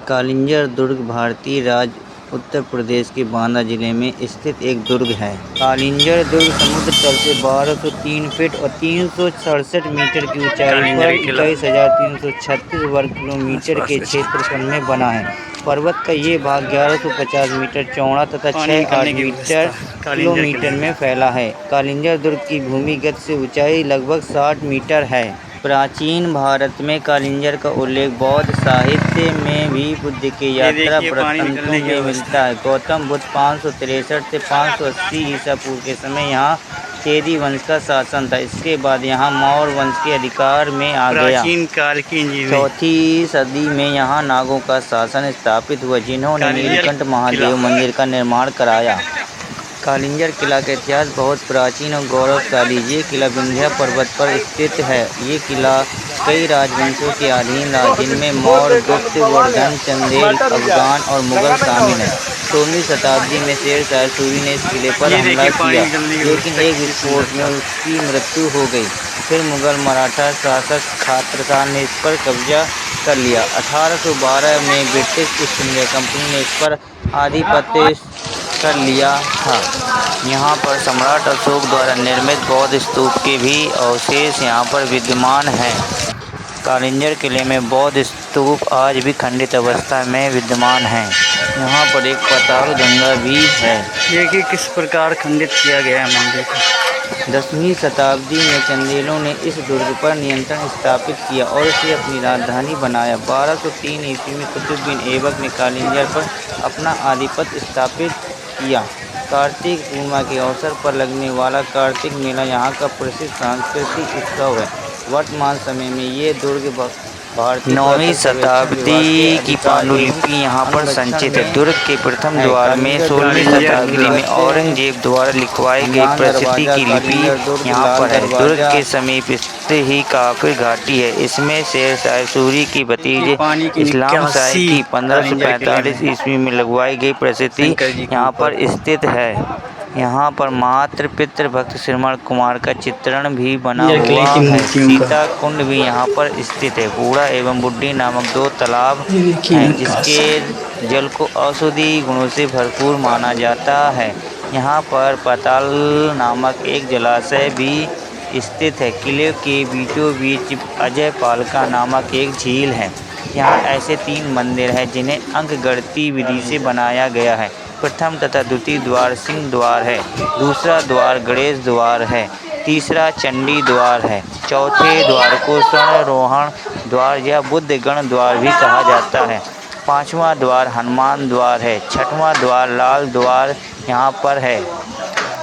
कालिंजर दुर्ग भारतीय राज्य उत्तर प्रदेश के बांदा जिले में स्थित एक दुर्ग है। कालिंजर दुर्ग समुद्र तल से 1203 फीट और 367 मीटर की ऊंचाई पर 21,336 वर्ग किलोमीटर के क्षेत्रफल में बना है। पर्वत का ये भाग 1150 मीटर चौड़ा तथा 68 किलोमीटर में फैला है। कालिंजर दुर्ग की भूमिगत से ऊंचाई लगभग 60 मीटर है। प्राचीन भारत में कालिंजर का उल्लेख बौद्ध साहित्य में भी बुद्ध के यात्रा वृत्तांतों में मिलता है। गौतम बुद्ध 563 से 580 ईसा पूर्व के समय यहाँ चेदी वंश का शासन था। इसके बाद यहाँ मौर्य वंश के अधिकार में आ गया। प्राचीन काल की 4वीं सदी में यहाँ नागों का शासन स्थापित हुआ, जिन्होंने नीलकंठ महादेव मंदिर का निर्माण कराया। कालिंजर किला का इतिहास बहुत प्राचीन और गौरवशाली। ये किला विंध्य पर्वत पर स्थित है। ये किला कई राजवंशों के अधीन रहा, जिनमें मौर्य, गुप्त, वर्धन, चंदेल, अफगान और मुगल शामिल हैं। 16वीं शताब्दी में शेर शाह सूरी ने इस किले पर हमला किया, लेकिन एक विस्फोट में उसकी मृत्यु हो गई। फिर मुगल मराठा शासक खातर शाह ने इस पर कब्जा कर लिया। 1812 में ब्रिटिश ईस्ट इंडिया कंपनी ने इस पर आधिपत्य कर लिया था। यहाँ पर सम्राट अशोक द्वारा निर्मित बौद्ध स्तूप के भी अवशेष यहाँ पर विद्यमान हैं। कालिंजर किले में बौद्ध स्तूप आज भी खंडित अवस्था में विद्यमान हैं। यहाँ पर एक पाताल गंगा भी है। देखिए किस प्रकार खंडित किया गया है मंदिर को। 10वीं शताब्दी में चंदेलों ने इस दुर्ग पर नियंत्रण स्थापित किया और इसे अपनी राजधानी बनाया। 1203 ईस्वी में कुतुब बिन ऐबक ने कालिंजर पर अपना आधिपत्य स्थापित किया। कार्तिक पूर्णिमा के अवसर पर लगने वाला कार्तिक मेला यहाँ का प्रसिद्ध सांस्कृतिक उत्सव है। वर्तमान समय में ये दुर्ग भारतीय 9वीं शताब्दी की पांडुलिपि यहाँ पर संचित है। दुर्ग के प्रथम द्वार में 16वीं शताब्दी में औरंगजेब द्वारा लिखवाई गई प्रसिद्धि की लिपि यहाँ पर है। दुर्ग के समीप स्थित ही काफिर घाटी है। इसमें शेर शाह सूरी की भतीजे इस्लाम शाह की 1545 ईस्वी में लगवाई गई प्रसिद्धि यहाँ पर स्थित है। यहाँ पर मातृ पितृ भक्त श्रवण कुमार का चित्रण भी बना हुआ है। सीता कुंड भी यहाँ पर स्थित है। बूढ़ा एवं बुढ़ी नामक 2 तालाब हैं, जिसके जल को औषधि गुणों से भरपूर माना जाता है। यहाँ पर पाताल नामक एक जलाशय भी स्थित है। किले के बीचों बीच अजय पालका नामक एक झील है। यहाँ ऐसे 3 मंदिर हैं जिन्हें अंक गणितीय विधि से बनाया गया है। प्रथम तथा द्वितीय द्वार सिंह द्वार है, दूसरा द्वार गणेश द्वार है, तीसरा चंडी द्वार है, चौथे द्वार को स्वर्णरोहण द्वार या बुद्ध गण द्वार भी कहा जाता है, 5वां द्वार हनुमान द्वार है, 6वां द्वार लाल द्वार यहाँ पर है।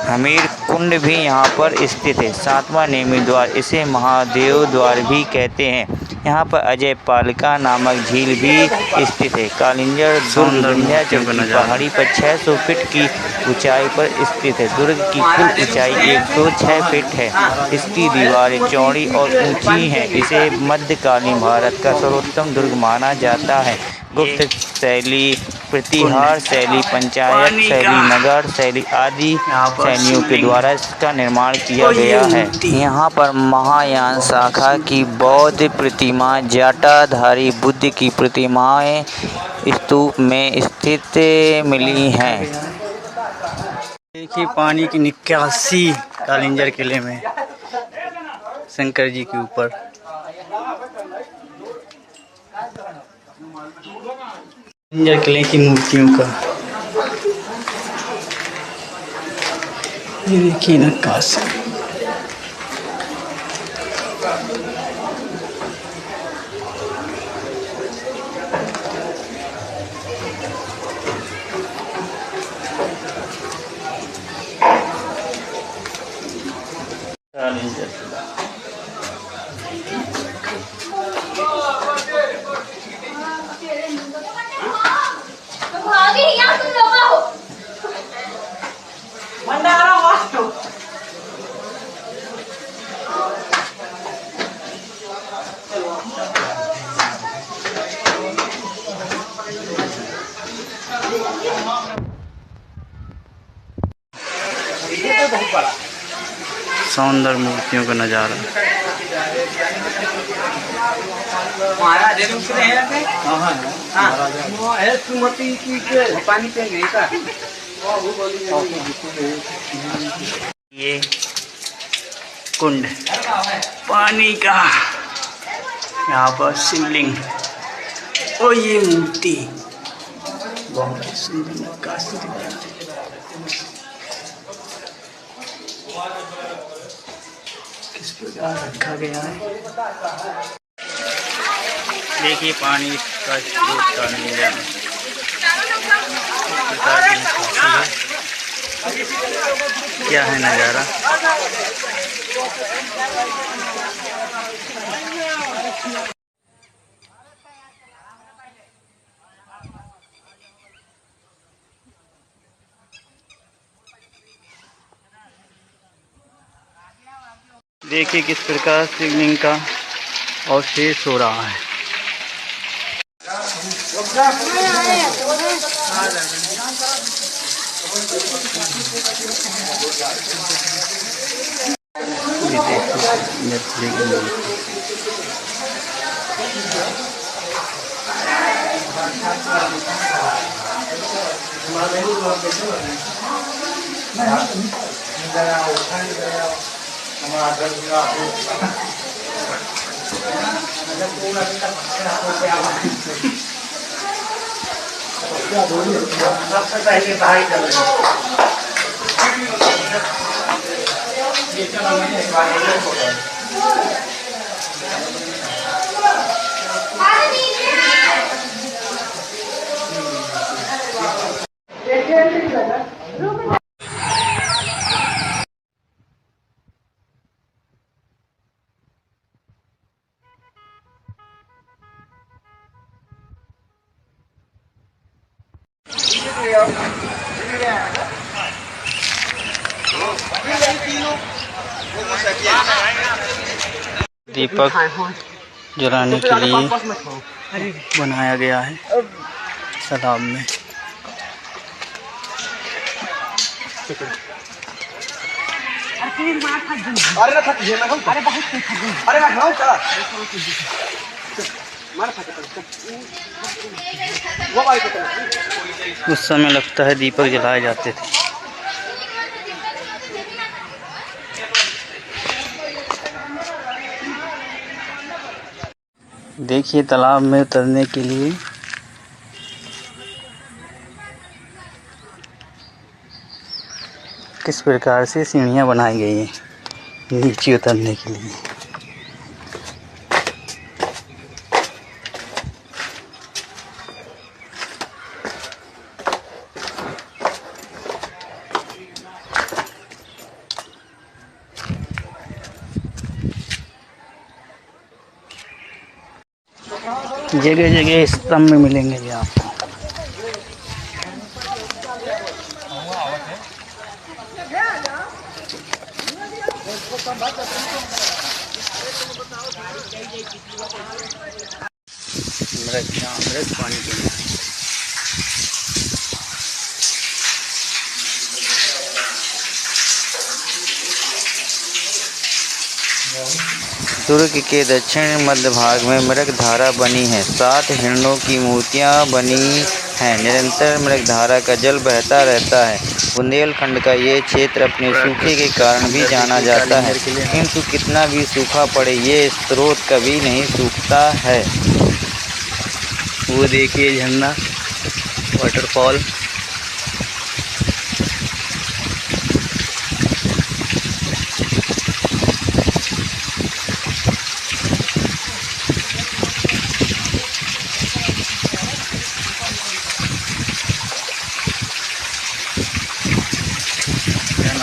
हमीर कुंड भी यहाँ पर स्थित है। 7वां नेमी द्वार, इसे महादेव द्वार भी कहते हैं। यहाँ पर अजय पालिका नामक झील भी स्थित है। कालिंजर दुर्ग विंध्याचल की पहाड़ी पर 600 फीट की ऊंचाई पर स्थित है। दुर्ग की कुल ऊंचाई 106 फीट है। इसकी दीवारें चौड़ी और ऊंची हैं। इसे मध्यकालीन भारत का सर्वोत्तम दुर्ग माना जाता है। गुप्त शैली, प्रतिहार शैली, पंचायत शैली, नगर शैली आदि शैलियों के द्वारा इसका निर्माण किया गया है। यहाँ पर महायान शाखा की बौद्ध प्रतिमा, जटाधारी बुद्ध की प्रतिमाएं स्तूप में स्थित मिली हैं। देखिए पानी की निकासी कालिंजर किले में शंकर जी के ऊपर। कालिंजर किले की मूर्तियों का ये देखिए नक्काशी। सौंदर्य मूर्तियों का नज़ारा। ये कुंड पानी का, यहाँ पर शिवलिंग और ये मूर्ति बहुत ही सुंदर नक्काशी किस प्रकार रखा गया है। देखिए पानी का स्रोत का नजारा क्या है नज़ारा। देखिए किस प्रकार शिवलिंग का अवशेष हो रहा है। दीपक जलाने के लिए बनाया गया है तालाब में। उस समय लगता है दीपक जलाए जाते थे। देखिए तालाब में उतरने के लिए किस प्रकार से सीढ़ियाँ बनाई गई हैं नीचे उतरने के लिए। जगह जगह स्तंभ मिलेंगे ये आपको। अमृत पानी के दुर्ग के दक्षिण मध्य भाग में मृगधारा बनी है। 7 हिरणों की मूर्तियां बनी हैं। निरंतर मृगधारा का जल बहता रहता है। बुंदेलखंड का ये क्षेत्र अपने सूखे के कारण भी जाना जाता है, किंतु कितना भी सूखा पड़े ये स्रोत कभी नहीं सूखता है। वो देखिए झरना, वाटरफॉल।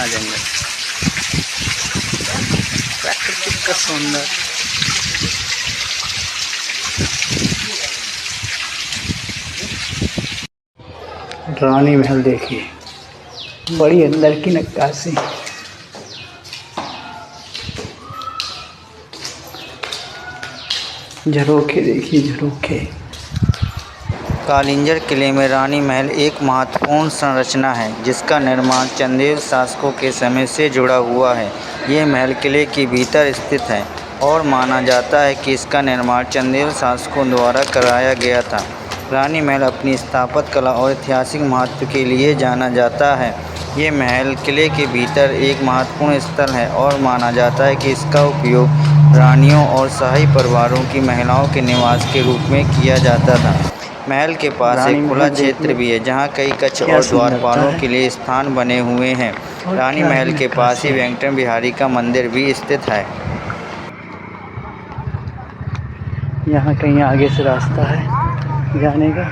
जंगल प्राकृतिक का सौंदर्य। रानी महल देखिए, बड़ी अंदर की नक्काशी। झरोखे देखिए, झरोखे। कालिंजर किले में रानी महल एक महत्वपूर्ण संरचना है जिसका निर्माण चंदेल शासकों के समय से जुड़ा हुआ है। ये महल किले के भीतर स्थित है। और माना जाता है कि इसका निर्माण चंदेल शासकों द्वारा कराया गया था। रानी महल अपनी स्थापत्य कला और ऐतिहासिक महत्व के लिए जाना जाता है। ये महल किले के भीतर एक महत्वपूर्ण स्थल है और माना जाता है कि इसका उपयोग रानियों और शाही परिवारों की महिलाओं के निवास के रूप में किया जाता था। महल के पास एक खुला क्षेत्र भी है जहाँ कई कक्ष और द्वारपालों के लिए स्थान बने हुए हैं। रानी महल के पास ही वेंकट बिहारी का मंदिर भी स्थित है। यहाँ कहीं आगे से रास्ता है जाने का।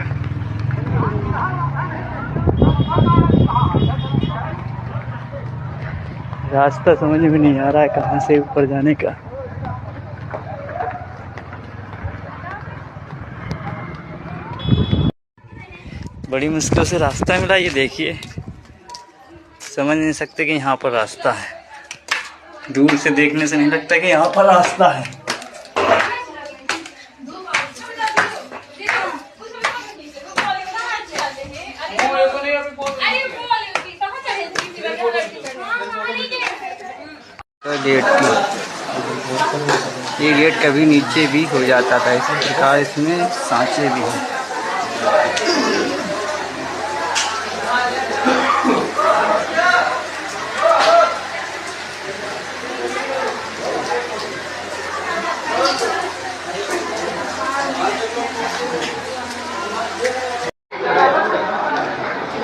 रास्ता समझ में नहीं आ रहा है कहाँ से ऊपर जाने का। बड़ी मुश्किल से रास्ता मिला। ये देखिए, समझ नहीं सकते कि यहाँ पर रास्ता है। दूर से देखने से नहीं लगता कि यहाँ पर रास्ता है। ये गेट कभी नीचे भी हो जाता था, इसी प्रकार इसमें सांचे भी हैं।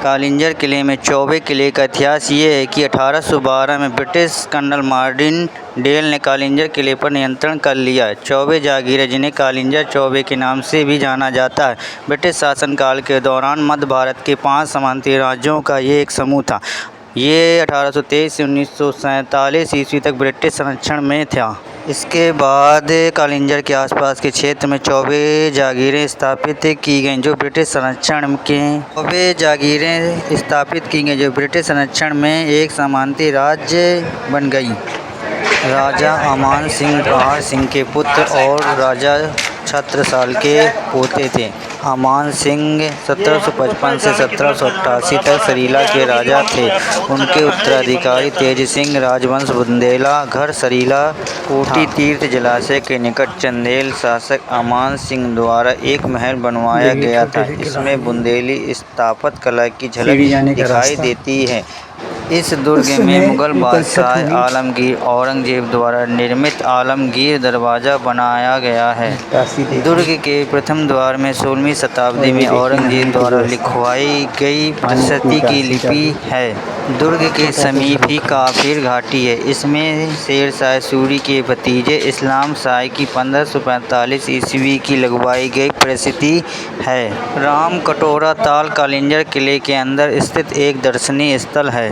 कालिंजर किले में चौबे किले का इतिहास ये है कि 1812 में ब्रिटिश कर्नल मार्टिन डेल ने कालिंजर किले पर नियंत्रण कर लिया। चौबे जागीरें, जिन्हें कालिंजर चौबे के नाम से भी जाना जाता है, ब्रिटिश शासनकाल के दौरान मध्य भारत के 5 सामंती राज्यों का ये एक समूह था। ये 1823 से 1947 ईस्वी तक ब्रिटिश संरक्षण में था। इसके बाद कालिंजर के आसपास के क्षेत्र में चौबे जागीरें स्थापित की गईं, जो ब्रिटिश संरक्षण में एक सामंती राज्य बन गई। राजा अमान सिंह प्रहार सिंह के पुत्र और राजा छत्रसाल के पोते थे। अमान सिंह 1755 से 1788 तक सरीला के राजा थे। उनके उत्तराधिकारी तेज सिंह राजवंश बुंदेला घर सरीला कोटी तीर्थ जलाशय के निकट चंदेल शासक अमान सिंह द्वारा एक महल बनवाया गया था। इसमें बुंदेली स्थापत्य कला की झलक दिखाई देती है। इस दुर्ग में मुगल बादशाह आलमगीर औरंगजेब द्वारा निर्मित आलमगीर दरवाज़ा बनाया गया है। दुर्ग के प्रथम द्वार में 16वीं शताब्दी में औरंगजेब द्वारा लिखवाई गई प्रशस्ति की लिपि है। दुर्ग के समीप ही काफिर घाटी है। इसमें शेरशाह सूरी के भतीजे इस्लाम शाह की 1545 ईस्वी की लगवाई गई प्रशस्ति है। राम कटोरा ताल कालिंजर किले के अंदर स्थित एक दर्शनीय स्थल है।